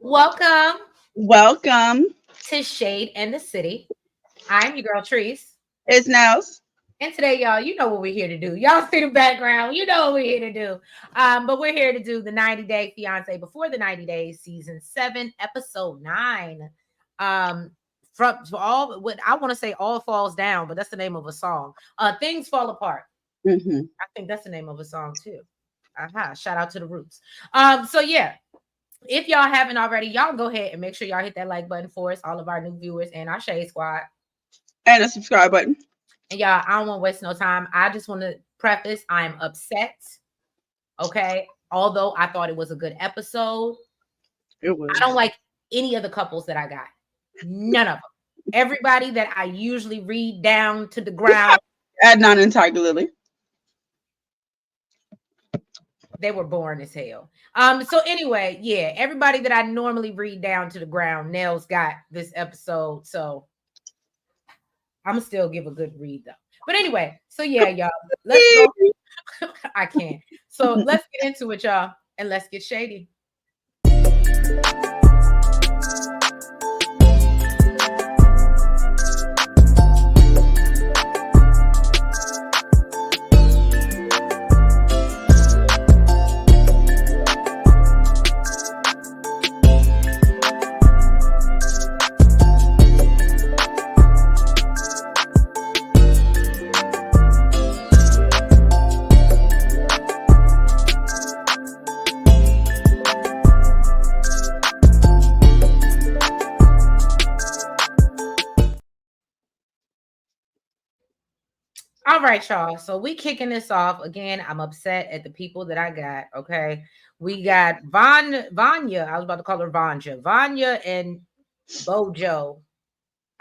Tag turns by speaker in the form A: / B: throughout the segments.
A: Welcome
B: Welcome.
A: to Shade and the City. I'm your girl Treese.
B: It's Nels.
A: And today, y'all, you know what we're here to do. Y'all see the background. You know what we're here to do. But we're here to do the 90-Day Fiancé before the 90 Days, season 7, episode 9. From all what I want to say all falls down, but that's the name of a song. Things fall apart.
B: Mm-hmm.
A: I think that's the name of a song too. Aha, shout out to the roots. So yeah, if y'all haven't already, y'all go ahead and make sure y'all hit that like button for us, all of our new viewers and our Shade Squad.
B: And a subscribe button.
A: And y'all, I don't want to waste no time. I just want to preface, I'm upset. Okay. Although I thought it was a good episode,
B: It was.
A: I don't like any of the couples that I got. None of them. Everybody that I usually read down to the ground.
B: Adnan and Tigerlily.
A: They were boring as hell. So anyway, yeah, everybody that I normally read down to the ground, Nels got this episode. So I'm gonna still give a good read though. But anyway, so yeah, y'all, let's go. I can't. So let's get into it, y'all, and let's get shady. All right, y'all. So we kicking this off again. I'm upset at the people that I got. Okay, we got Vanja. I was about to call her Vanja. Vanja and Bojo.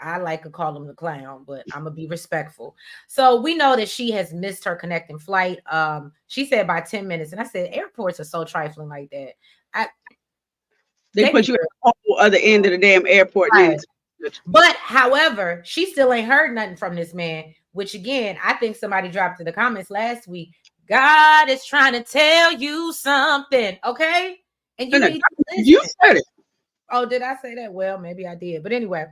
A: I like to call him the clown, but I'm gonna be respectful. So we know that she has missed her connecting flight. She said by 10 minutes, and I said airports are so trifling like that.
B: They put you at the whole other end of the damn airport.
A: Right. But however, she still ain't heard nothing from this man, which again, I think somebody dropped in the comments last week. God is trying to tell you something, okay? And you need to listen.
B: You said it.
A: Oh, did I say that? Well, maybe I did. But anyway,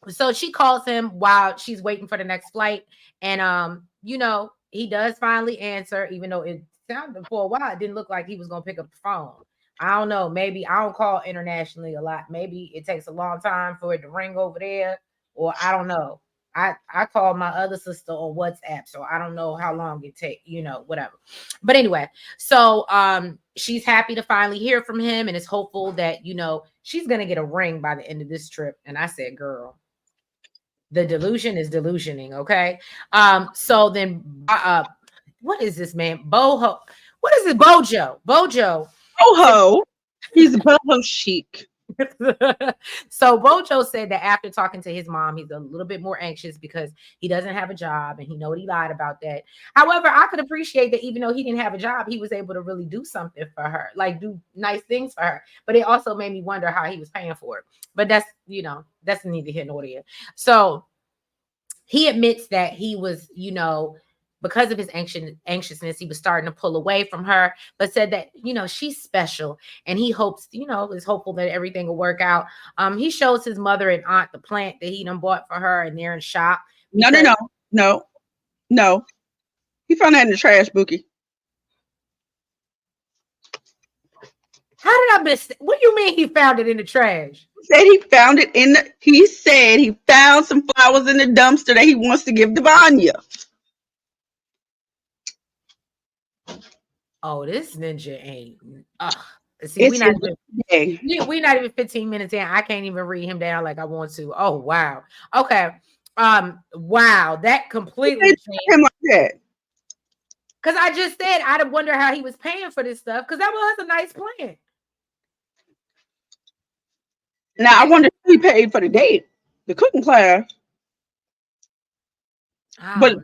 A: so she calls him while she's waiting for the next flight. And he does finally answer, even though it sounded for a while, it didn't look like he was gonna pick up the phone. I don't know. Maybe I don't call internationally a lot. Maybe it takes a long time for it to ring over there, or I don't know. I call my other sister on WhatsApp, so I don't know how long it take, whatever. But anyway, so she's happy to finally hear from him and is hopeful that she's gonna get a ring by the end of this trip. And I said, girl, the delusion is delusioning, okay? So then what is this man? Boho. What is it? Bojo.
B: Boho. He's a boho chic.
A: So Bojo said that after talking to his mom, he's a little bit more anxious because he doesn't have a job and he know he lied about that. However, I could appreciate that even though he didn't have a job, he was able to really do something for her, like do nice things for her. But it also made me wonder how he was paying for it. But that's neither here nor there. So he admits that he was, because of his anxiousness, he was starting to pull away from her, but said that, she's special. And he hopes, is hopeful that everything will work out. He shows his mother and aunt the plant that he done bought for her, and they're in shock.
B: No. He found that in the trash, Bookie.
A: How did I miss it? What do you mean he found it in the trash?
B: He said he found some flowers in the dumpster that he wants to give to Vanja.
A: Oh, this ninja ain't. See, we're not even 15 minutes in. I can't even read him down like I want to. Oh wow. Okay. Wow, that completely changed
B: him like that.
A: Because I just said I'd wonder how he was paying for this stuff because that was a nice plan.
B: Now I wonder if he paid for the date, the cooking class. But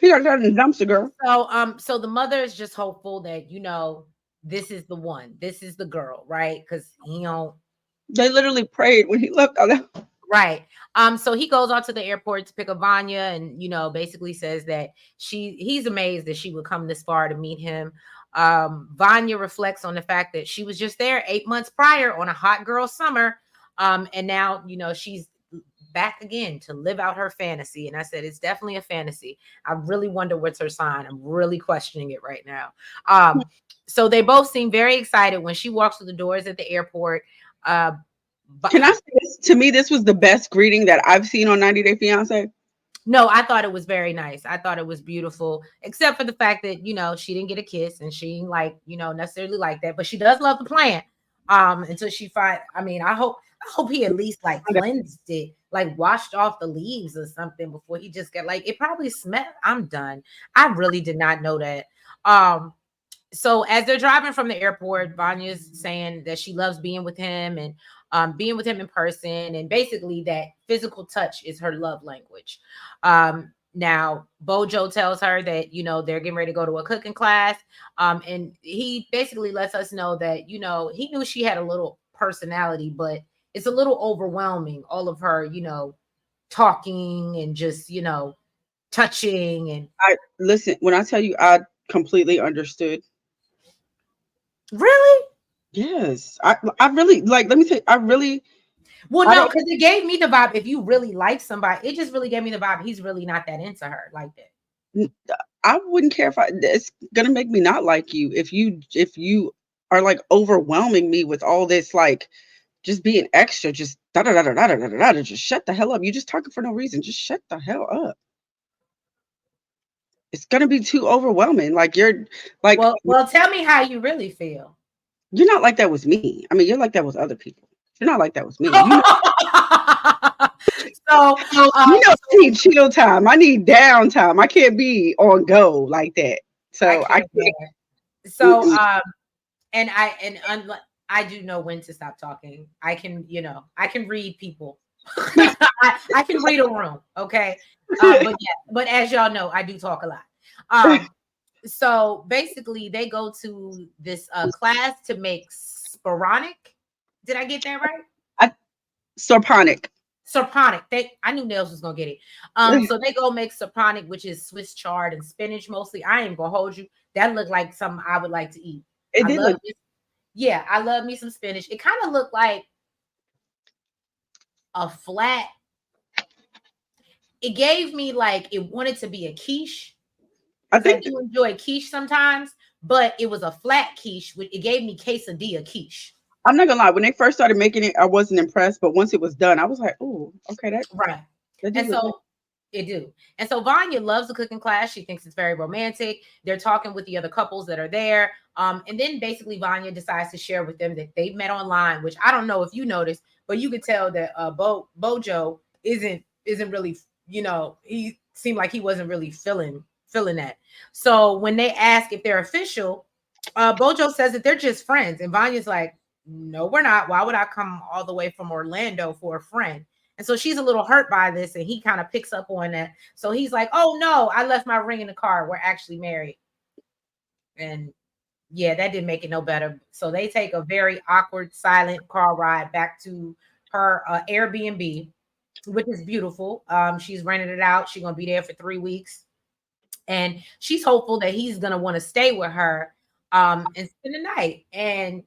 B: he got that in the dumpster, girl.
A: So the mother is just hopeful that this is the one, this is the girl, right? Because
B: they literally prayed when he left out.
A: Right. So he goes out to the airport to pick up Vanja and, basically says that he's amazed that she would come this far to meet him. Vanya reflects on the fact that she was just there 8 months prior on a hot girl summer. And now, she's back again to live out her fantasy. And I said, it's definitely a fantasy. I really wonder what's her sign. I'm really questioning it right now. So they both seem very excited when she walks through the doors at the airport. But
B: Can I say this? To me, this was the best greeting that I've seen on 90 Day Fiance.
A: no, I thought it was very nice. I thought it was beautiful, except for the fact that, she didn't get a kiss and she ain't like, necessarily like that, but she does love the plant. Until she I hope he at least like cleansed it, like washed off the leaves or something before he just got like it probably smelled. I'm done. I really did not know that. So as they're driving from the airport, Vanya's saying that she loves being with him and being with him in person, and basically that physical touch is her love language. Now, Bojo tells her that they're getting ready to go to a cooking class, and he basically lets us know that he knew she had a little personality, but it's a little overwhelming. All of her, talking and just touching and
B: I listen when I tell you I completely understood.
A: really.
B: Yes, I really like. Let me tell you,
A: Well,
B: I
A: no,
B: don't.
A: because it gave me the vibe. If you really like somebody, it just really gave me the vibe. He's really not that into her like that.
B: I wouldn't care if it's gonna make me not like you if you are like overwhelming me with all this like just being extra, just da da da da da da da da da. Just shut the hell up. You just talking for no reason. Just shut the hell up. It's gonna be too overwhelming. Like like
A: Well, tell me how you really feel.
B: you're not like that with me. I mean, you're like that with other people. You're not like that with me. You know.
A: So,
B: I need chill time. I need downtime. I can't be on go like that.
A: I
B: So I
A: can't.
B: can't.
A: So,
B: Mm-mm.
A: I do know when to stop talking. I can read people. I can read a room. Okay. But yeah, but as y'all know, I do talk a lot. So basically they go to this class to make sporonic. Did I get that right?
B: I, Sorponic.
A: Serponic. I knew Nails was gonna get it. So they go make serponic, which is Swiss chard and spinach mostly. I ain't gonna hold you. That looked like something I would like to eat.
B: It
A: I
B: did
A: love
B: look.
A: it. Yeah, I love me some spinach. It kind of looked like a flat. It gave me like it wanted to be a quiche
B: I
A: because I
B: think
A: do enjoy quiche sometimes, but it was a flat quiche. It gave me quesadilla quiche.
B: I'm not gonna lie. When they first started making it, I wasn't impressed. But once it was done, I was like, "Oh, okay,
A: Right.
B: that do
A: And
B: look nice."
A: so it do. And so Vanya loves the cooking class. She thinks it's very romantic. They're talking with the other couples that are there. And then basically Vanya decides to share with them that they met online, which I don't know if you noticed, but you could tell that Bojo isn't really, he seemed like he wasn't really feeling that. So when they ask if they're official, Bojo says that they're just friends. And Vanya's like, no, we're not. Why would I come all the way from Orlando for a friend? And so she's a little hurt by this, and he kind of picks up on that. So he's like, "Oh no, I left my ring in the car. We're actually married." And yeah, that didn't make it no better. So they take a very awkward, silent car ride back to her Airbnb, which is beautiful. She's rented it out. She's gonna be there for 3 weeks, and she's hopeful that he's gonna want to stay with her and spend the night. And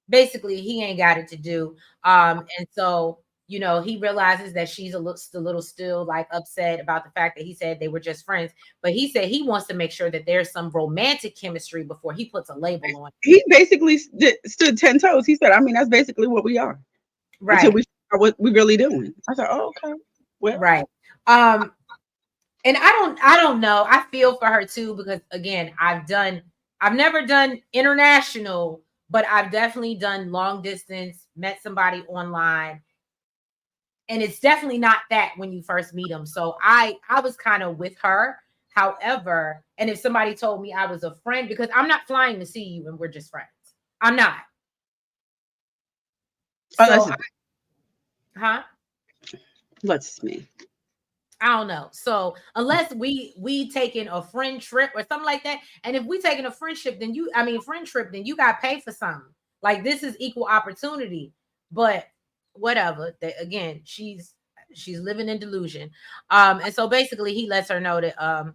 A: basically, he ain't got it to do. And so he realizes that she's a little still like upset about the fact that he said they were just friends, but he said he wants to make sure that there's some romantic chemistry before he puts a label on it.
B: He basically stood 10 toes. He said, "I mean, that's basically what we are until
A: Right,
B: we figure out what we really doing." I said, "Oh, okay. Well,
A: right. Um, and I don't know. I feel for her too because again, I've never done international, but I've definitely done long distance, met somebody online, and it's definitely not that when you first meet them. So I was kind of with her. However, and if somebody told me I was a friend, because I'm not flying to see you and we're just friends. I'm not.
B: unless
A: So, huh?
B: unless me."
A: I don't know. So unless we taking a friend trip or something like that, and if we taking a friendship, then friend trip, then you got to pay for something. Like this is equal opportunity. But whatever. Again, she's living in delusion. And so basically he lets her know that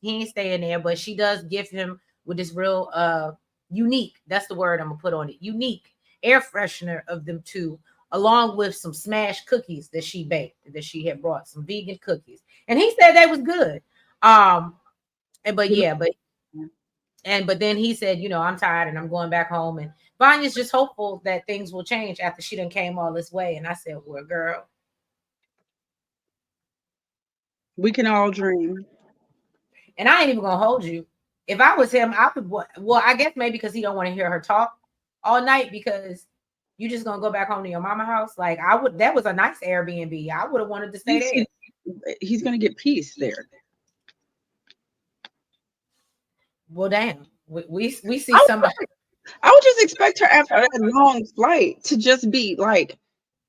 A: he ain't staying there, but she does give him with this real unique. That's the word I'm gonna put on it. Unique air freshener of them two, along with some smashed cookies that she baked, that she had brought, some vegan cookies. And he said they was good. Um, and but yeah, but then he said, I'm tired and I'm going back home. And Vanya's just hopeful that things will change after she done came all this way. And I said, well, girl,
B: We can all dream.
A: and I ain't even gonna hold you. If I was him, I would. Well, I guess maybe because he don't want to hear her talk all night, because you just gonna go back home to your mama house. Like I would. That was a nice Airbnb. I would have wanted to stay there.
B: He's gonna get peace there.
A: Well, damn. We see
B: I
A: somebody
B: would just expect her after that long flight to just be like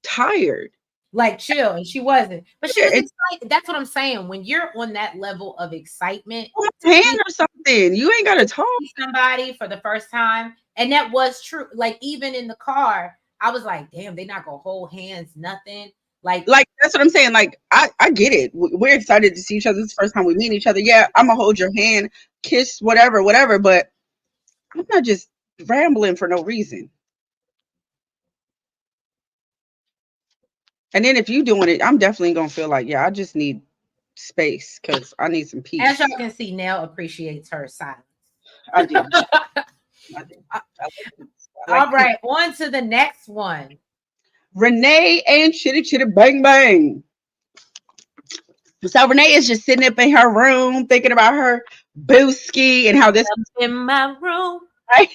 B: tired.
A: like chill, and she wasn't. But she
B: Yeah,
A: was
B: it's
A: excited. That's what I'm saying. When you're on that level of excitement,
B: on
A: to
B: my
A: see
B: hand or something. You ain't gotta talk.
A: somebody for the first time, and that was true. Like even in the car, I was like, damn, they not gonna hold hands, nothing. Like
B: Like that's what I'm saying. Like I get it. We're excited to see each other. This is the first time we meet each other. Yeah, I'm gonna hold your hand, kiss, whatever, whatever. But I'm not just rambling for no reason. And then if you doing it, I'm definitely gonna feel like, yeah, I just need space because I need some
A: as y'all
B: peace.
A: can see, Nell appreciates her silence.
B: I do. I do. I like peace. I like
A: All
B: peace.
A: right, on to the next one.
B: Renee and Chitty Chitty Bang Bang. So Renee is just sitting up in her room thinking about her booski and how this
A: In my room.
B: right?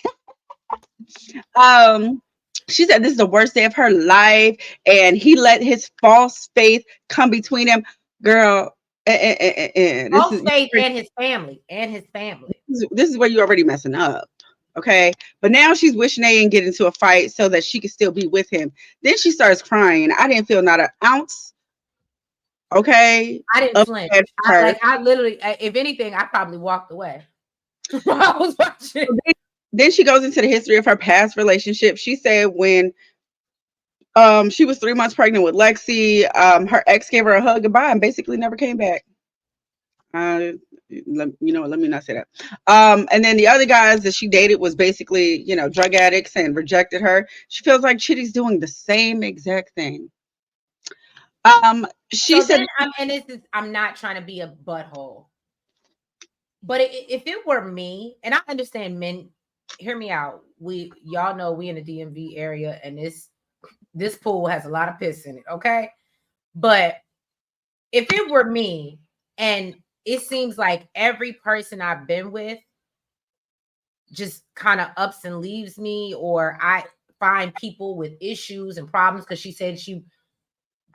B: Um she said this is the worst day of her life and he let his false faith come between him. Girl, this
A: Both
B: is
A: Faith and his family. And his family.
B: this is where you already messing up. Okay. But now she's wishing they didn't get into a fight so that she could still be with him. Then she starts crying. I didn't feel not an ounce, okay,
A: I didn't
B: of
A: flinch.
B: bad for her.
A: I literally, if anything, I probably walked away while I was watching.
B: Then she goes into the history of her past relationship. She said when she was 3 months pregnant with Lexi, her ex gave her a hug goodbye and basically never came back. Uh, let me not say that. And then the other guys that she dated was basically, drug addicts and rejected her. She feels like Chitty's doing the same exact thing. She
A: So
B: said,
A: then, and this is, I'm not trying to be a butthole, but if it were me, and I understand men, hear me out. Y'all know we in the DMV area, and this pool has a lot of piss in it. Okay, but if it were me, and it seems like every person I've been with just kind of ups and leaves me, or I find people with issues and problems, because she said she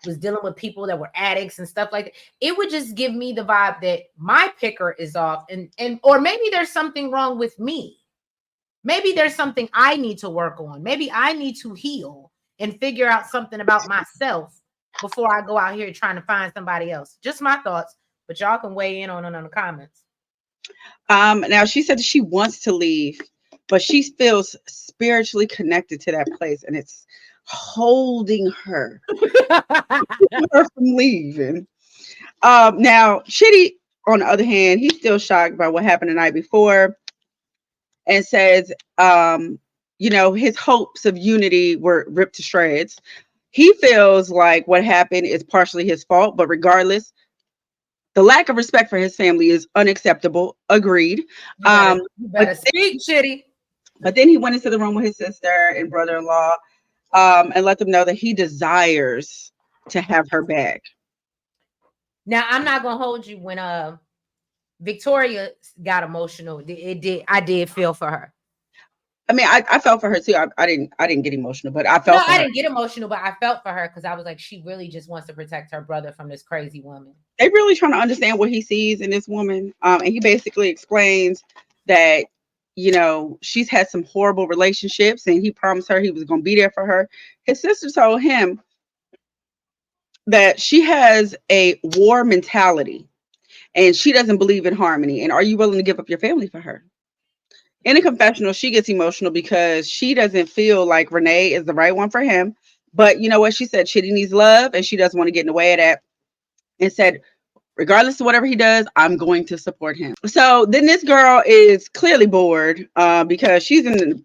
A: was dealing with people that were addicts and stuff like that, it would just give me the vibe that my picker is off, and or maybe there's something wrong with me. Maybe there's something I need to work on. Maybe I need to heal and figure out something about myself before I go out here trying to find somebody else. Just my thoughts, but y'all can weigh in on the comments.
B: now she said that she wants to leave, but she feels spiritually connected to that place, and it's holding her from leaving. Now Chitty, on the other hand, he's still shocked by what happened the night before, and says, his hopes of unity were ripped to shreds. He feels like what happened is partially his fault, but regardless, the lack of respect for his family is unacceptable. Agreed.
A: You
B: But
A: better speak, Chitty.
B: but then he went into the room with his sister and brother-in-law, and let them know that he desires to have her back.
A: Now I'm not gonna hold you. When Victoria got emotional, I did feel for her.
B: I mean, I felt for her too. I didn't get emotional, but I
A: No,
B: felt for
A: I
B: her.
A: didn't get emotional, but I felt for her because I was like, she really just wants to protect her brother from this crazy woman.
B: They really trying to understand what he sees in this woman. And he basically explains that, she's had some horrible relationships and he promised her he was going to be there for her. His sister told him that she has a war mentality and she doesn't believe in harmony. And are you willing to give up your family for her? In a confessional, she gets emotional because she doesn't feel like Renee is the right one for him. But you know what? She said Chitty needs love and she doesn't want to get in the way of that. And said, Regardless of whatever he does, I'm going to support him. So then this girl is clearly bored because she's in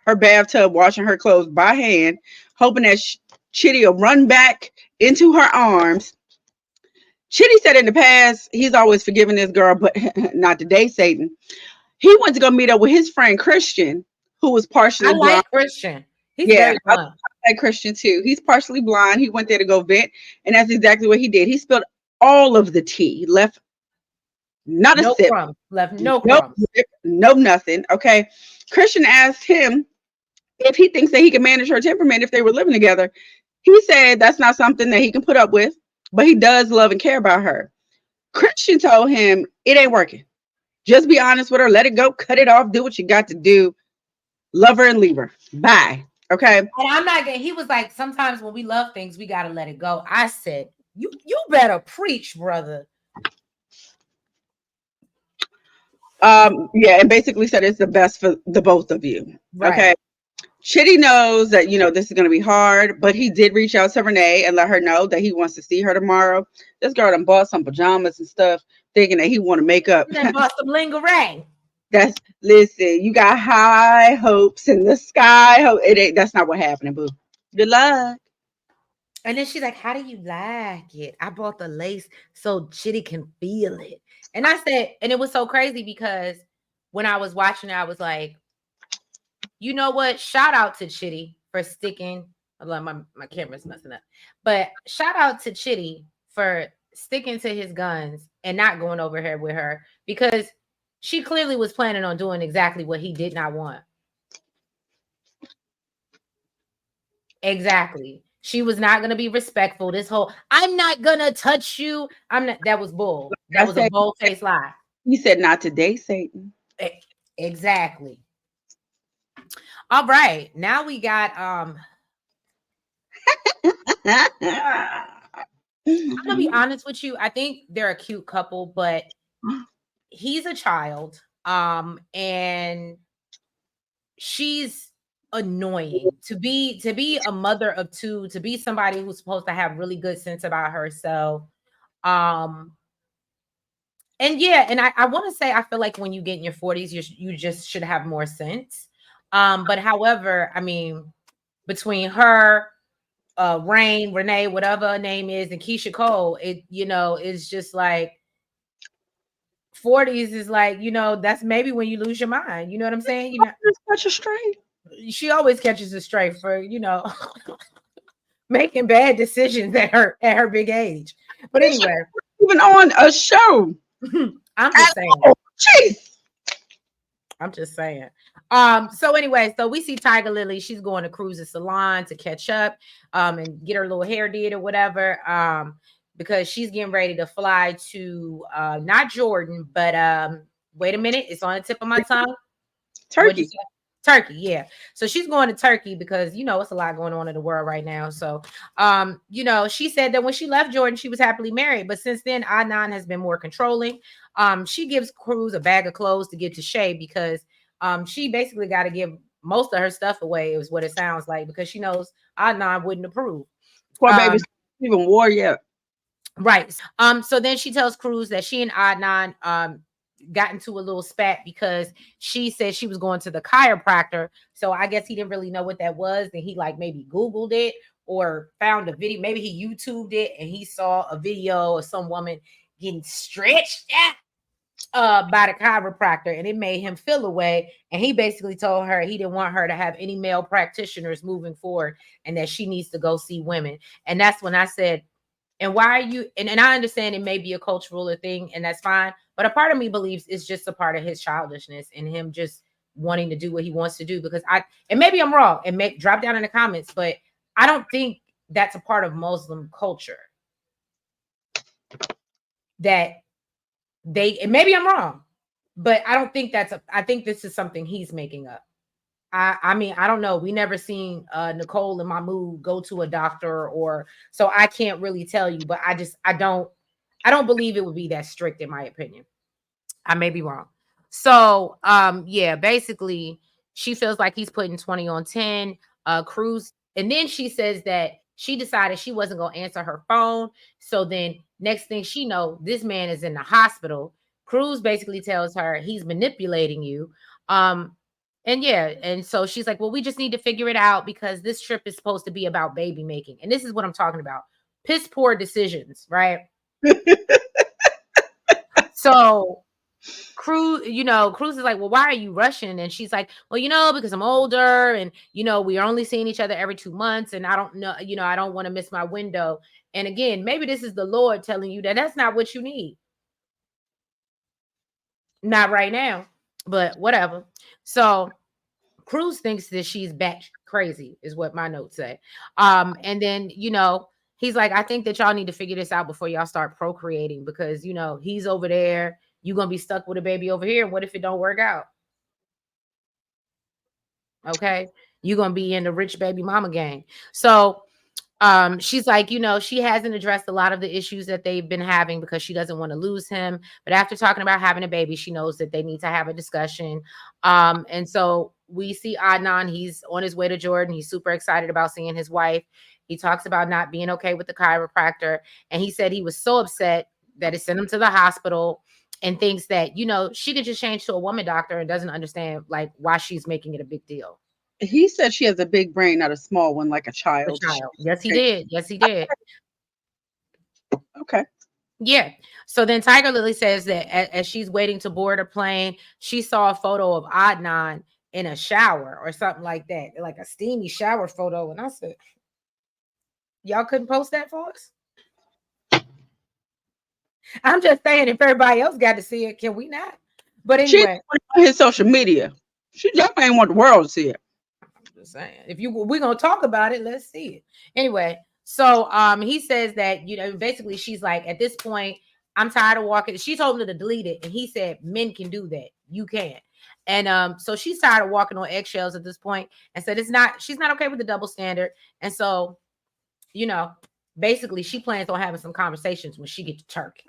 B: her bathtub washing her clothes by hand, hoping that Chidi will run back into her arms. Chidi said in the past he's always forgiven this girl, but not today, Satan. He went to go meet up with his friend Christian, who was
A: I
B: partially blind.
A: like Christian. He's
B: Yeah,
A: very
B: I
A: blunt.
B: like Christian too. He's partially blind. He went there to go vent, and that's exactly what he did. He spilled all of the tea, left not a
A: No
B: sip,
A: crumbs. Left no
B: no
A: crumbs.
B: sip, no nothing. Okay. Christian asked him if he thinks that he can manage her temperament if they were living together. He said that's not something that he can put up with, but he does love and care about her. Christian told him it ain't working. Just be honest with her, let it go, cut it off, do what you got to do, love her and leave her. Bye. Okay.
A: And I'm not getting, he was like, sometimes when we love things, we gotta let it go. I said, you better preach, brother.
B: Yeah, and basically said it's the best for the both of you.
A: Right.
B: Okay. Chitty knows that this is going to be hard, but he did reach out to Renee and let her know that he wants to see her tomorrow. This girl done bought some pajamas and stuff, thinking that he want to make up.
A: And then bought some lingerie.
B: Listen, you got high hopes in the sky. It ain't. That's not what happened, boo. Good luck.
A: And then she's like, how do you like it? I bought the lace so Chitty can feel it. And I said, and it was so crazy because when I was watching it, I was like, you know what? Shout out to Chitty for sticking. My camera's messing up. But shout out to Chitty for sticking to his guns and not going over here with her because she clearly was planning on doing exactly what he did not want. Exactly. She was not going to be respectful. This whole, I'm not going to touch you. I'm not, that was bull. That
B: I
A: was a
B: said,
A: bold faced lie.
B: he said, not today, Satan.
A: Exactly. All right. Now we got, I'm going to be honest with you. I think they're a cute couple, but he's a child. And she's annoying to be a mother of two, to be somebody who's supposed to have really good sense about herself. Um, And yeah, and I want to say I feel like when you get in your 40s, you just should have more sense. But however, I mean, between her, Rayne, Renee, whatever her name is, and Keisha Cole, it's just like 40s is like, that's maybe when you lose your mind. You know what I'm saying?
B: Such a straight.
A: She always catches it straight for, making bad decisions at her big age. But anyway,
B: Even on a show.
A: I'm just saying.
B: Jeez.
A: I'm just saying. So anyway, so we see Tigerlily. She's going to Cruz's salon to catch up, and get her little hair did or whatever. Because she's getting ready to fly to not Jordan, but wait a minute, it's on the tip of my tongue. What'd you
B: Turkey.
A: say? Turkey, yeah. So she's going to Turkey because it's a lot going on in the world right now. So she said that when she left Jordan, she was happily married, but since then, Adnan has been more controlling. She gives Cruz a bag of clothes to give to Shay because she basically got to give most of her stuff away, is what it sounds like, because she knows Adnan wouldn't approve.
B: Poor
A: Um,
B: baby even wore yet.
A: right. So then she tells Cruz that she and Adnan got into a little spat because she said she was going to the chiropractor. So I guess he didn't really know what that was. And he like maybe Googled it or found a video. Maybe he YouTubed it and he saw a video of some woman getting stretched by the chiropractor, and it made him feel away. And he basically told her he didn't want her to have any male practitioners moving forward and that she needs to go see women. And that's when I said, and why are you, and I understand it may be a cultural thing, and that's fine. But a part of me believes it's just a part of his childishness and him just wanting to do what he wants to do. Because and maybe I'm wrong, and drop down in the comments, but I don't think that's a part of Muslim culture. That and maybe I'm wrong, but I don't think I think this is something he's making up. I mean, I don't know. We never seen Nicole and Mahmoud go to a doctor, or so I can't really tell you, but I don't believe it would be that strict, in my opinion. I may be wrong. So yeah, basically she feels like he's putting 20 on 10. Cruz, and then she says that she decided she wasn't going to answer her phone. So then next thing she know, this man is in the hospital. Cruz basically tells her he's manipulating you. And yeah, and so she's like, well, we just need to figure it out because this trip is supposed to be about baby making. And this is what I'm talking about. Piss poor decisions, right? So Cruz, Cruz is like, well, why are you rushing? And she's like, well, because I'm older and, we are only seeing each other every 2 months and I don't know, I don't want to miss my window. And again, maybe this is the Lord telling you that that's not what you need. Not right now, but whatever. So Cruz thinks that she's bat crazy is what my notes say. And then, he's like, I think that y'all need to figure this out before y'all start procreating because, he's over there. You're going to be stuck with a baby over here. What if it don't work out? Okay. You're going to be in the rich baby mama game. So she's like, she hasn't addressed a lot of the issues that they've been having because she doesn't want to lose him. But after talking about having a baby, she knows that they need to have a discussion. And so we see Adnan. He's on his way to Jordan. He's super excited about seeing his wife. He talks about not being okay with the chiropractor. And he said he was so upset that it sent him to the hospital and thinks that, she could just change to a woman doctor and doesn't understand like why she's making it a big deal.
B: He said she has a big brain, not a small one, like a
A: A
B: child.
A: child. Yes, he did. Yes, he did.
B: Okay.
A: Yeah. So then Tigerlily says that as she's waiting to board a plane, she saw a photo of Adnan in a shower or something like that, like a steamy shower photo. And I said, y'all couldn't post that for us? I'm just saying, if everybody else got to see it, can we not? But
B: She
A: anyway,
B: on his social media. She definitely ain't want the world to see it.
A: I'm just saying, if we're gonna talk about it, let's see it. Anyway, so he says that basically she's like, at this point, I'm tired of walking. She told him to delete it, and he said, men can do that, you can't. And so she's tired of walking on eggshells at this point, and said she's not okay with the double standard. And so, basically she plans on having some conversations when she gets to Turkey.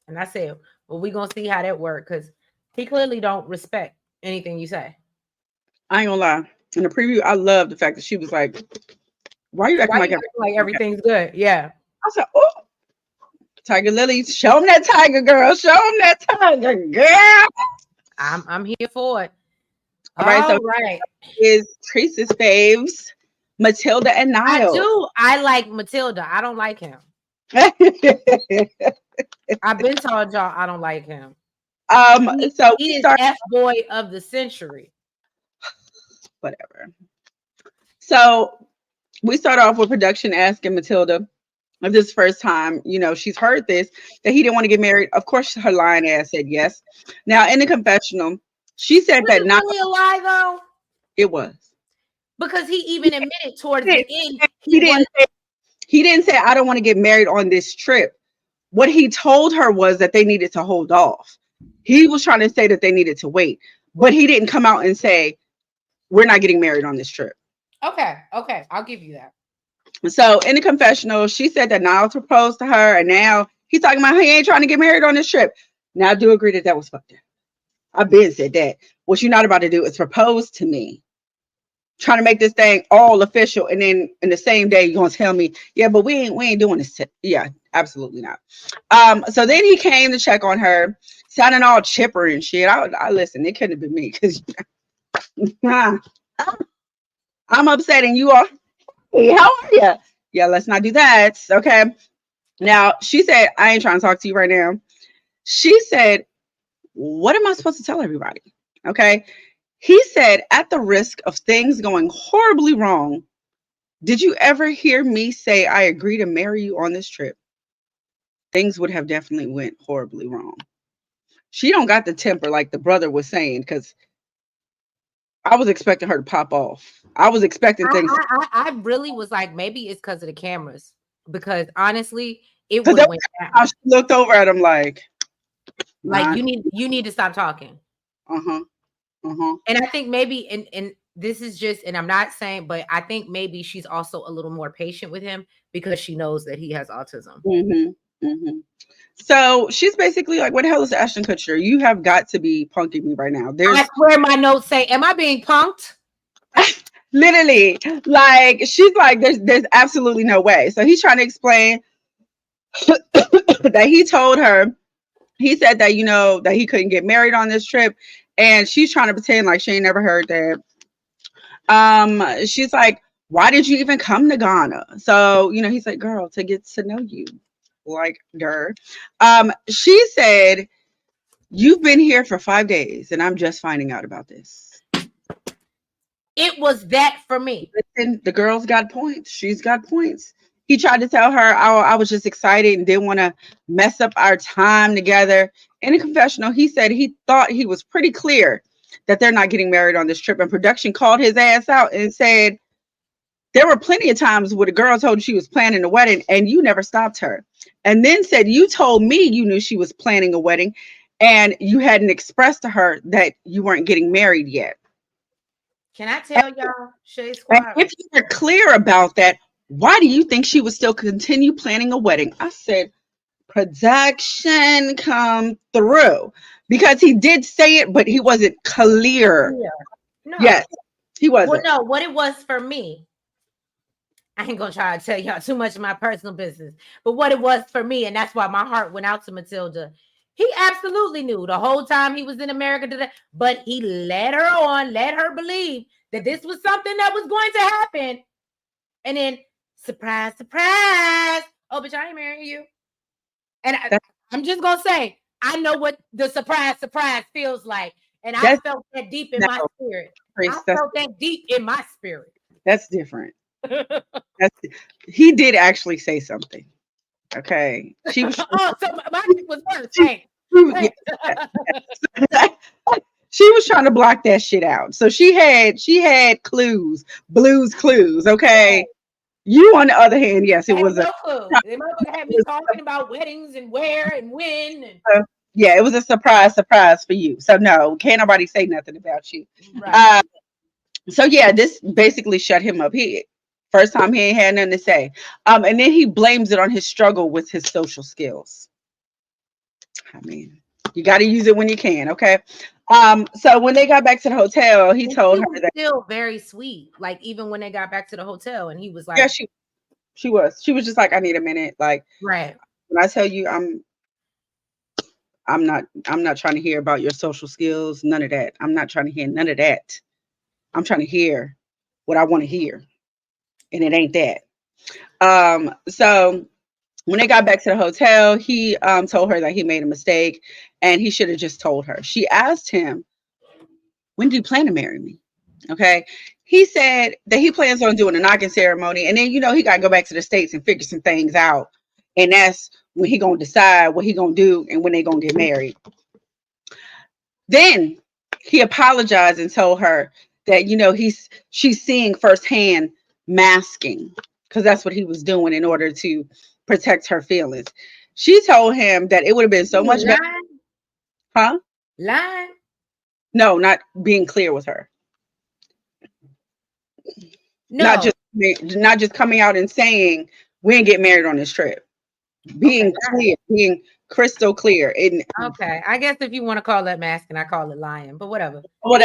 A: And I said, well, we're gonna see how that works because he clearly don't respect anything you say.
B: I ain't gonna lie. In the preview, I love the fact that she was like, why are you acting
A: Why
B: like
A: you acting like everything's good? Yeah.
B: I said, oh, Tigerlily, show him that tiger, girl. Show him that tiger, girl.
A: I'm here for it.
B: All right, so
A: All right.
B: is Trace's faves, Matilda and
A: I
B: Niles.
A: do. I like Matilda. I don't like him. I've been told y'all I don't like him.
B: So
A: He
B: we
A: is
B: start
A: F boy of the century.
B: whatever. So we start off with production asking Matilda if this first time, she's heard this, that he didn't want to get married. Of course, her lying ass said yes. Now, in the confessional, she said
A: Was
B: that
A: it
B: not
A: really a lie though?
B: it was.
A: Because he even admitted towards the end
B: He didn't say I don't want to get married on this trip. What he told her was that they needed to hold off. He was trying to say that they needed to wait, but he didn't come out and say we're not getting married on this trip.
A: Okay, I'll give you that.
B: So in the confessional, she said that Niles proposed to her, and now he's talking about he ain't trying to get married on this trip. Now I do agree that that was fucked up. I've been said that. What you're not about to do is propose to me, trying to make this thing all official, and then in the same day you're gonna tell me, yeah, but we ain't doing this. Yeah, absolutely not. So then he came to check on her, sounding all chipper and shit. I listen. It couldn't have been me because I'm upset, and you are. Hey, how are you? Yeah, let's not do that. Okay. Now, she said, I ain't trying to talk to you right now. She said, what am I supposed to tell everybody? Okay. He said, at the risk of things going horribly wrong, did you ever hear me say I agree to marry you on this trip? Things would have definitely went horribly wrong. She don't got the temper like the brother was saying, because I was expecting her to pop off. I was expecting things.
A: I really was like, maybe it's because of the cameras. Because honestly, it
B: Because
A: would have went down.
B: she looked over at him like
A: you need to stop talking.
B: Uh-huh. Uh-huh.
A: And I think maybe and this is just, and I'm not saying, but I think maybe she's also a little more patient with him because she knows that he has autism.
B: Mm-hmm. Mm-hmm. So she's basically like, what the hell is Ashton Kutcher? You have got to be punking me right now.
A: I swear my notes say, am I being punked?
B: Literally, like she's like, there's absolutely no way. So he's trying to explain that he told her, he said that, that he couldn't get married on this trip, and she's trying to pretend like she ain't never heard that. She's like, why did you even come to Ghana? So, he's like, girl, to get to know you. Like, der. She said, you've been here for 5 days and I'm just finding out about this.
A: It was that for me.
B: Listen, the girl's got points. She's got points. He tried to tell her, I was just excited and didn't want to mess up our time together. In a confessional, he said he thought he was pretty clear that they're not getting married on this trip. And production called his ass out and said, there were plenty of times where the girl told she was planning a wedding and you never stopped her. And then said, you told me you knew she was planning a wedding and you hadn't expressed to her that you weren't getting married yet.
A: Can I tell y'all, Shay
B: And
A: Squad?
B: if you were clear about that, why do you think she would still continue planning a wedding? I said, production come through, because he did say it, but he wasn't clear.
A: Yeah. No.
B: Yes, he wasn't.
A: Well, no, what it was for me, I ain't gonna try to tell y'all too much of my personal business, but what it was for me, and that's why my heart went out to Matilda. He absolutely knew the whole time he was in America today, but he led her on, let her believe that this was something that was going to happen. And then, surprise, surprise. Oh, bitch, I ain't marrying you. And I'm just gonna say, I know what the surprise feels like. And I felt that deep in my spirit. I felt that deep in my spirit.
B: That's different. He did actually say something. Okay. She was
A: oh, so my was worse. Hey.
B: She was trying to block that shit out. So she had clues, blues clues. Okay. You, on the other hand, yes, it was
A: no clue. They motherfucker had me talking about weddings and where and when. And
B: yeah, it was a surprise for you. So no, can't nobody say nothing about you.
A: Right.
B: So yeah, this basically shut him up. First time he ain't had nothing to say. And then he blames it on his struggle with his social skills. I mean, you got to use it when you can, okay? So when they got back to the hotel, he told her that
A: still very sweet. Like even when they got back to the hotel, and he was like,
B: yeah, she was just like, I need a minute. Like,
A: right.
B: When I tell you, I'm not trying to hear about your social skills, none of that. I'm not trying to hear none of that. I'm trying to hear what I want to hear, and it ain't that. So when they got back to the hotel, he told her that he made a mistake and he should have just told her. She asked him, when do you plan to marry me? Okay. He said that he plans on doing a knocking ceremony, and then he got to go back to the States and figure some things out, and that's when he gonna decide what he gonna do and when they gonna get married. Then he apologized and told her that she's seeing firsthand masking, because that's what he was doing in order to protect her feelings. She told him that it would have been so much better. Huh?
A: Lying?
B: No, not being clear with her.
A: No.
B: Not just coming out and saying we ain't get married on this trip. Being clear, being crystal clear.
A: Okay, I guess if you want to call that masking, I call it lying, but whatever.
B: Well,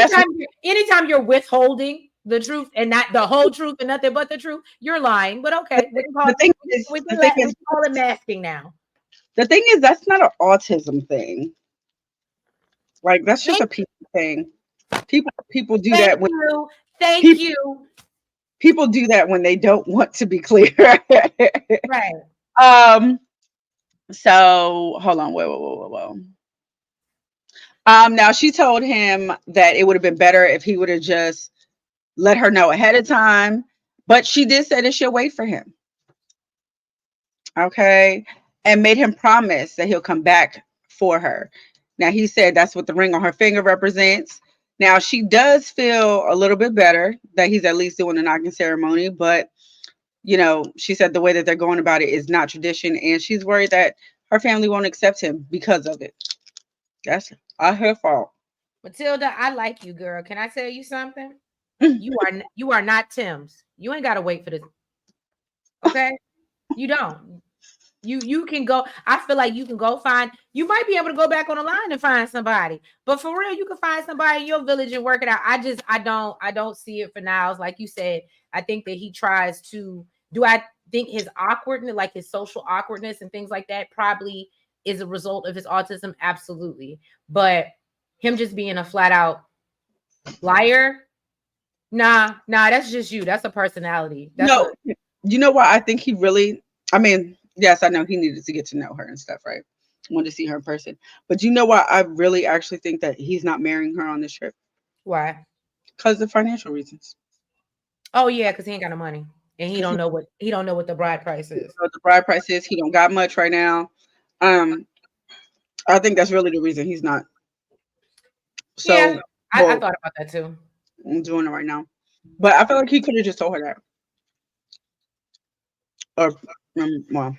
A: anytime you're withholding the truth and not the whole truth and nothing but the truth, you're lying. But okay, we can call it masking now.
B: The thing is, that's not an autism thing. Like, that's just a people thing. People do that when
A: Thank you.
B: People do that when they don't want to be clear.
A: Right.
B: So hold on. Whoa. Now she told him that it would have been better if he would have just let her know ahead of time, but she did say that she'll wait for him. Okay. And made him promise that he'll come back for her. Now he said that's what the ring on her finger represents. Now she does feel a little bit better that he's at least doing the knocking ceremony, but she said the way that they're going about it is not tradition, and she's worried that her family won't accept him because of it. That's her fault.
A: Matilda, I like you, girl. Can I tell you something? You are not Tim's. You ain't got to wait for this. Okay? You don't. You can go. I feel like you can go find. You might be able to go back on the line and find somebody. But for real, you can find somebody in your village and work it out. I don't see it for now. Like you said, I think that he tries to do. I think his awkwardness, like his social awkwardness and things like that, probably is a result of his autism. Absolutely. But him just being a flat out liar. Nah, that's just you. That's a personality. That's
B: No,
A: a
B: you know what? I think he really. I mean, yes, I know he needed to get to know her and stuff, right? Wanted to see her in person, but you know what? I really actually think that he's not marrying her on this trip
A: why.
B: because of financial reasons.
A: Oh yeah, because he ain't got no money. And he
B: Because
A: don't know what the bride price is.
B: the bride price is he don't got much right now. Um, I think that's really the reason he's not
A: Yeah,
B: so
A: I
B: well
A: thought about that too.
B: doing it right now. But I feel like he could have just told her that, or well,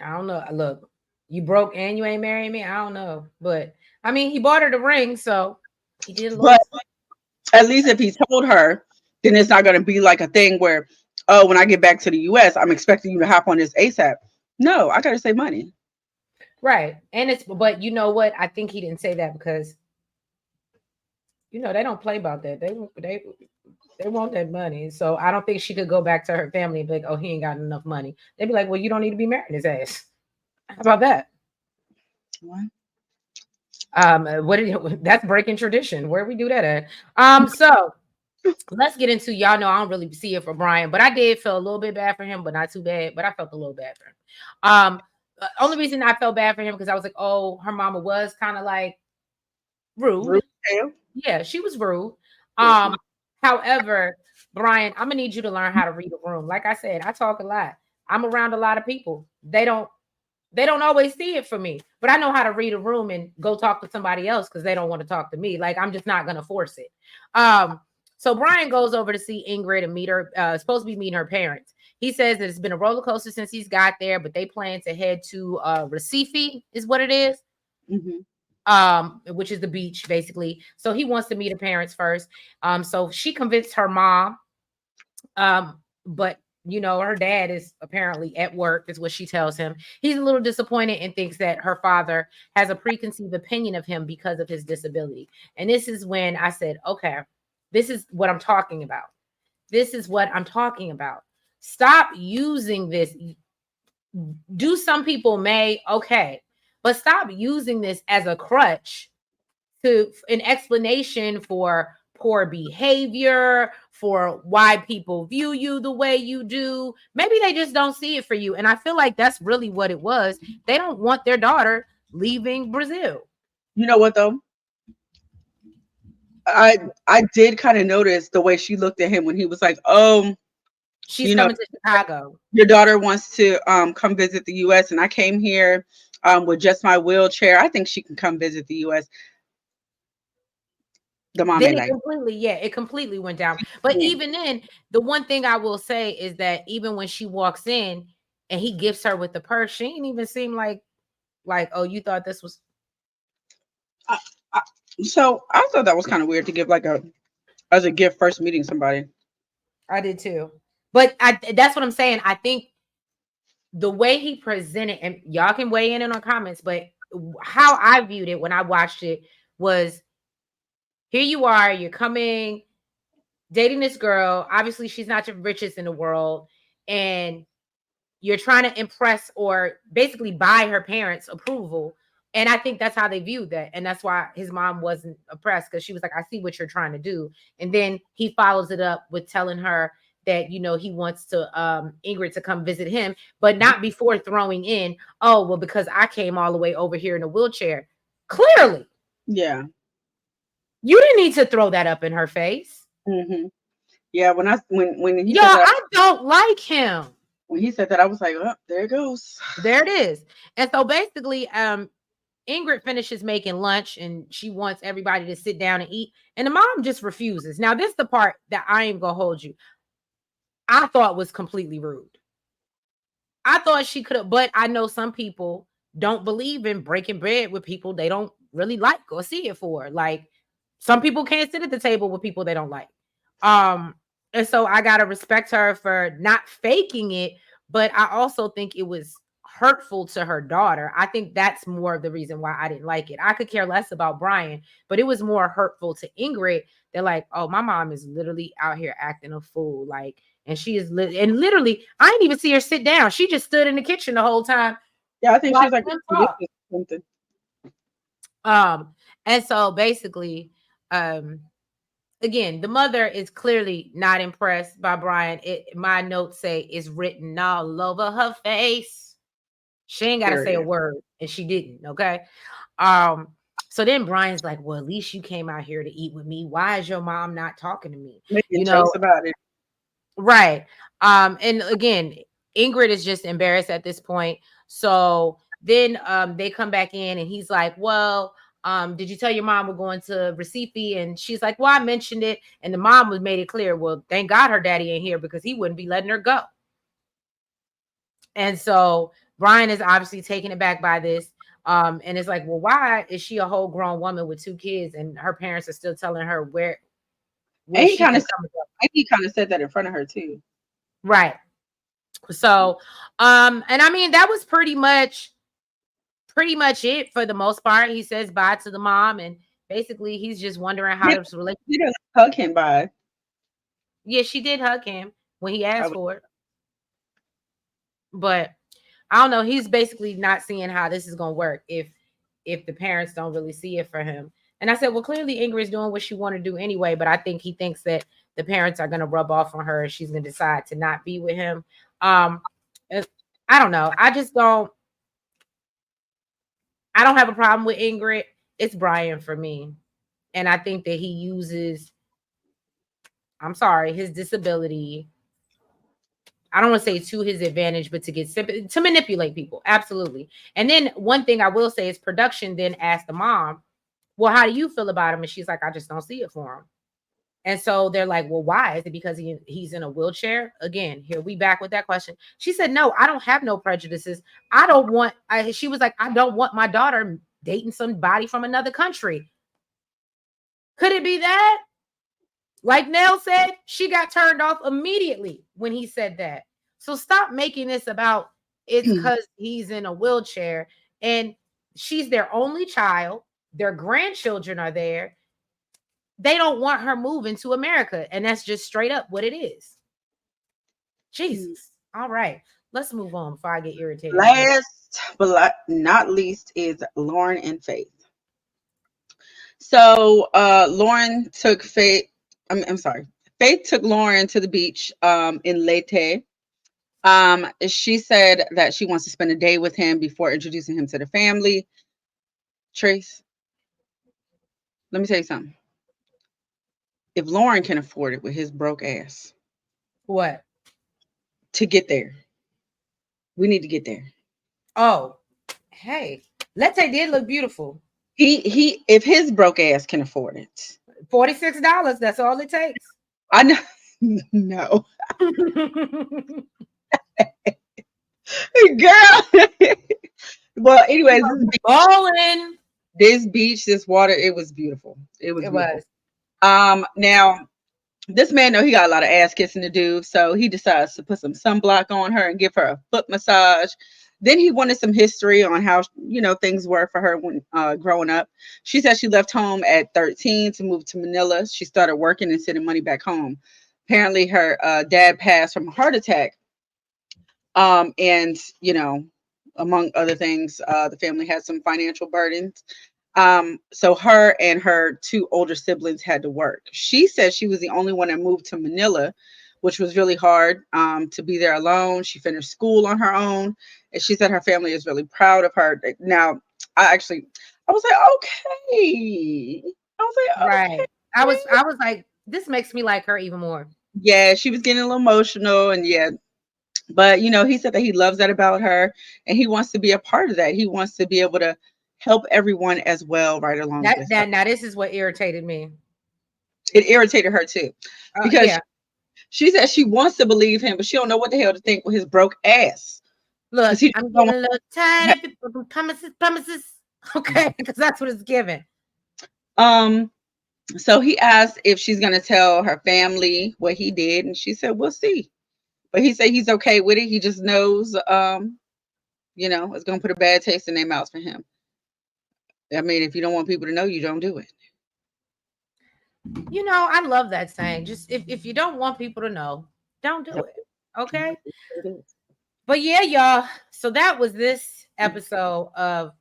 A: I don't know. Look, you broke and you ain't marrying me. I don't know. But I mean he bought her the ring, so he did a
B: but
A: little
B: at least if he told her, then it's not going to be like a thing where, oh, when I get back to the U.S., I'm expecting you to hop on this ASAP. No, I got to save money.
A: right. And it's but you know what? I think he didn't say that because they don't play about that. They want that money. So I don't think she could go back to her family and be like, oh, he ain't got enough money. They'd be like, well, you don't need to be marrying his ass. How about that?
B: What?
A: What did that's breaking tradition. Where we do that at? So let's get into y'all know I don't really see it for Brian, but I did feel a little bit bad for him, but not too bad. But I felt a little bad for him. Only reason I felt bad for him because I was like, oh, her mama was kind of like rude.
B: Rude tail?
A: Yeah, she was rude.
B: Yes, ma'am.
A: However, Brian, I'm gonna need you to learn how to read a room. Like I said, I talk a lot. I'm around a lot of people. They don't always see it for me, but I know how to read a room and go talk to somebody else because they don't want to talk to me. Like I'm just not gonna force it. So Brian goes over to see Ingrid and meet her, supposed to be meeting her parents. He says that it's been a roller coaster since he's got there, but they plan to head to Recife, is what it is.
B: Hmm.
A: Which is the beach, basically. So he wants to meet her parents first. So she convinced her mom, but her dad is apparently at work, is what she tells him. He's a little disappointed and thinks that her father has a preconceived opinion of him because of his disability. And this is when I said, okay, this is what I'm talking about. This is what I'm talking about. Stop using this. Do some people may, okay, but stop using this as a crutch to an explanation for poor behavior, for why people view you the way you do. Maybe they just don't see it for you. And I feel like that's really what it was. They don't want their daughter leaving Brazil.
B: You know what though? I did kind of notice the way she looked at him when he was like, "Oh,
A: She's
B: you know,
A: coming to Chicago.
B: your daughter wants to come visit the U.S. and I came here with just my wheelchair. I think she can come visit the U.S." The mom
A: Then
B: ain't like,
A: it completely went down. But
B: "Mm,
A: even then, the one thing I will say is that even when she walks in and he gifts her with the purse, she ain't even seem like, oh, you thought this was.
B: I, I, so I thought that was kind of weird to give like a as a gift first meeting somebody.
A: I did too. But that's what I'm saying. I think the way he presented, and y'all can weigh in on comments, but how I viewed it when I watched it was, here you are, you're coming, dating this girl. Obviously, she's not the richest in the world, and you're trying to impress or basically buy her parents' approval. And I think that's how they viewed that. And that's why his mom wasn't impressed, because she was like, I see what you're trying to do. And then he follows it up with telling her that, he wants to Ingrid to come visit him, but not before throwing in, oh, well, because I came all the way over here in a wheelchair. Clearly,
B: Yeah.
A: you didn't need to throw that up in her face.
B: Hmm. Yeah. When he
A: Yo,
B: said that,
A: I don't like him.
B: when he said that, I was like, oh, there it goes.
A: There it is. And so basically, Ingrid finishes making lunch and she wants everybody to sit down and eat. And the mom just refuses. Now, this is the part that I ain't gonna hold you. I thought was completely rude. I thought she could have, but I know some people don't believe in breaking bread with people they don't really like or see it for. Like some people can't sit at the table with people they don't like. Um, and so I gotta respect her for not faking it, but I also think it was hurtful to her daughter. I think that's more of the reason why I didn't like it. I could care less about Brian, but it was more hurtful to Ingrid. They're like, oh, my mom is literally out here acting a fool. Like, and she is and literally, I didn't even see her sit down. She just stood in the kitchen the whole time
B: Yeah, I think she was
A: watching
B: like
A: them
B: this
A: talk.
B: is something.
A: And so basically, um, again, the mother is clearly not impressed by Brian. My notes say it's written all over her face. She ain't got to say a
B: Period.
A: word, and she didn't. Okay. Um. So then Brian's like, "Well, at least you came out here to eat with me. Why is your mom not talking to me?"
B: Making
A: You know,
B: jokes about it.
A: right. And again, Ingrid is just embarrassed at this point. So then they come back in and he's like, well, did you tell your mom we're going to Recife? And she's like, well, I mentioned it. And the mom was made it clear, well, thank God her daddy ain't here because he wouldn't be letting her go. And so Brian is obviously taken aback by this. And it's like, well, why is she a whole grown woman with two kids and her parents are still telling her where
B: And he
A: she
B: kind
A: can
B: of
A: come from?
B: he kind of said that in front of her too.
A: Right. So, and I mean, that was pretty much it for the most part. He says bye to the mom, and basically he's just wondering how
B: Yeah,
A: this relationship.
B: she doesn't hug him by.
A: Yeah, she did hug him when he
B: I
A: asked
B: would,
A: for it, but I don't know. He's basically not seeing how this is gonna work if the parents don't really see it for him. And I said, well, clearly Ingrid's doing what she want to do anyway, but I think he thinks that the parents are gonna rub off on her and she's gonna decide to not be with him. Um, I don't know. I don't have a problem with Ingrid. It's Brian for me. And I think that he uses, I'm sorry, his disability. I don't want to say to his advantage, but to manipulate people. Absolutely. And then one thing I will say is production then asked the mom, well, how do you feel about him? And she's like, I just don't see it for him. And so they're like, well, why? Is it because he's in a wheelchair? Again, here we back with that question. She said, no, I don't have no prejudices. I don't want, she was like, I don't want my daughter dating somebody from another country. Could it be that? Like Nell said, she got turned off immediately when he said that. So stop making this about it's because he's in a wheelchair and she's their only child. Their grandchildren are there. They don't want her moving to America. And that's just straight up what it is. Jesus. All right. Let's move on before I get irritated again.
B: last but not least is Loren and Faith. So Loren took Faith. I'm sorry. Faith took Loren to the beach in Leyte. She said that she wants to spend a day with him before introducing him to the family. Trace, let me tell you something. If Loren can afford it with his broke ass
A: What?
B: to get there, we need to get there.
A: Oh, hey, Lette did look beautiful.
B: If his broke ass can afford it.
A: $46. That's all it takes.
B: I know. No. Girl. Well, anyways,
A: Bowling.
B: this beach, this water, it was beautiful. It was
A: It
B: beautiful.
A: was.
B: Now this man know he got a lot of ass kissing to do, so he decides to put some sunblock on her and give her a foot massage. Then he wanted some history on how things were for her when growing up. She said she left home at 13 to move to Manila. She started working and sending money back home. Apparently, her dad passed from a heart attack. And among other things, the family had some financial burdens. So her and her two older siblings had to work. She said she was the only one that moved to Manila, which was really hard to be there alone. She finished school on her own, and she said her family is really proud of her. Now, I was like, okay. I was like,
A: Right. I was
B: okay.
A: I was like, this makes me like her even more.
B: Yeah, she was getting a little emotional, and yeah, but he said that he loves that about her, and he wants to be a part of that. He wants to be able to help everyone as well, right along
A: That
B: with her.
A: that now this is what irritated me.
B: It irritated her too, because
A: Yeah.
B: she said she wants to believe him, but she don't know what the hell to think with his broke ass.
A: Look,
B: Because he
A: I'm
B: don't
A: getting a little tired of people promises. Okay, because that's what it's given.
B: um. So he asked if she's gonna tell her family what he did, and she said, "We'll see." But he said he's okay with it. He just knows, it's gonna put a bad taste in their mouths for him. I mean, if you don't want people to know, you don't do it.
A: I love that saying. Just if you don't want people to know, don't do it. Okay. But yeah, y'all. So that was this episode of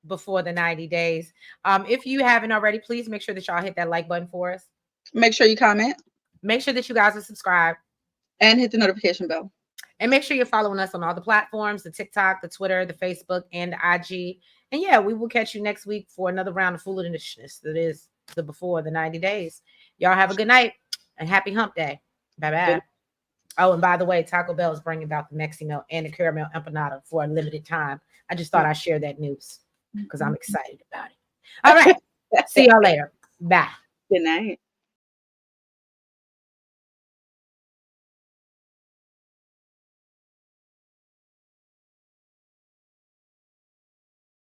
A: Before the 90 Days. If you haven't already, please make sure that y'all hit that like button for us.
B: Make sure you comment.
A: Make sure that you guys are subscribed.
B: And hit the notification bell.
A: And make sure you're following us on all the platforms, the TikTok, the Twitter, the Facebook, and the IG. And yeah, we will catch you next week for another round of foolishness. That is the Before the 90 Days. Y'all have a good night and happy hump day. Bye-bye. Oh, and by the way, Taco Bell is bringing about the Mexi Melt and the Caramel Empanada for a limited time. I just thought I'd share that news because I'm excited about it. All right. See y'all later. Bye.
B: Good night.